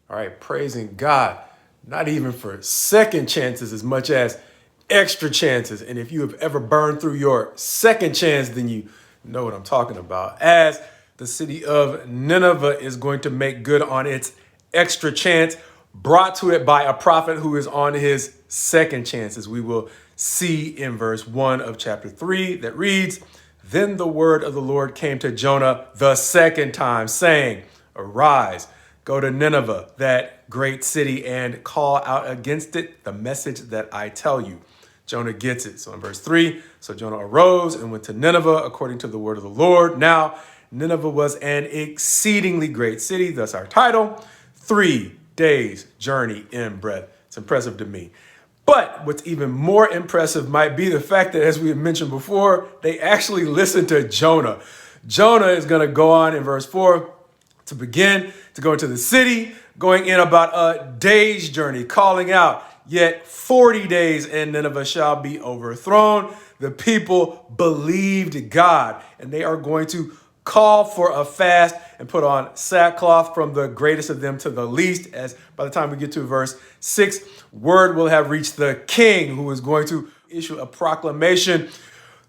All right, praising God, not even for second chances as much as extra chances. And if you have ever burned through your second chance, then you know what I'm talking about. As the city of Nineveh is going to make good on its extra chance brought to it by a prophet who is on his second chance, as we will see in verse 1 of chapter 3 that reads, "Then the word of the Lord came to Jonah the second time, saying, Arise, go to Nineveh, that great city, and call out against it the message that I tell you." Jonah gets it. So in verse 3, so Jonah arose and went to Nineveh according to the word of the Lord. Now, Nineveh was an exceedingly great city, thus our title, 3 days journey in breadth. It's impressive to me. But what's even more impressive might be the fact that, as we have mentioned before, they actually listened to Jonah. Jonah is going to go on in verse 4 to begin to go into the city, going in about a day's journey, calling out, "Yet 40 days and Nineveh shall be overthrown." The people believed God, and they are going to call for a fast and put on sackcloth from the greatest of them to the least. As by the time we get to verse 6, word will have reached the king, who is going to issue a proclamation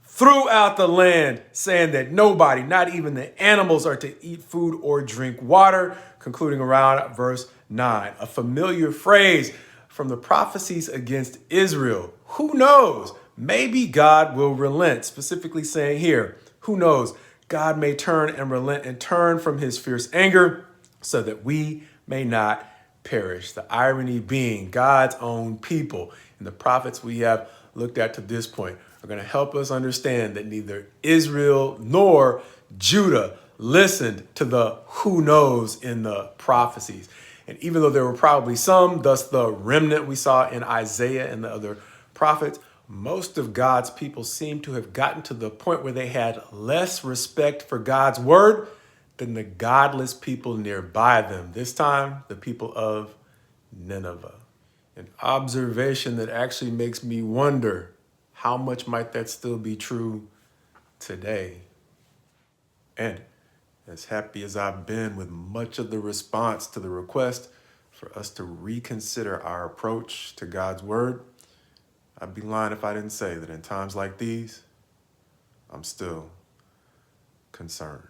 throughout the land saying that nobody, not even the animals, are to eat food or drink water, concluding around verse 9. A familiar phrase from the prophecies against Israel. Who knows? Maybe God will relent, specifically saying here, who knows? God may turn and relent and turn from his fierce anger so that we may not perish. The irony being God's own people and the prophets we have looked at to this point are going to help us understand that neither Israel nor Judah listened to the who knows in the prophecies. And even though there were probably some, thus the remnant we saw in Isaiah and the other prophets, most of God's people seem to have gotten to the point where they had less respect for God's word than the godless people nearby them. This time, the people of Nineveh. An observation that actually makes me wonder, how much might that still be true today? And as happy as I've been with much of the response to the request for us to reconsider our approach to God's word, I'd be lying if I didn't say that in times like these, I'm still concerned.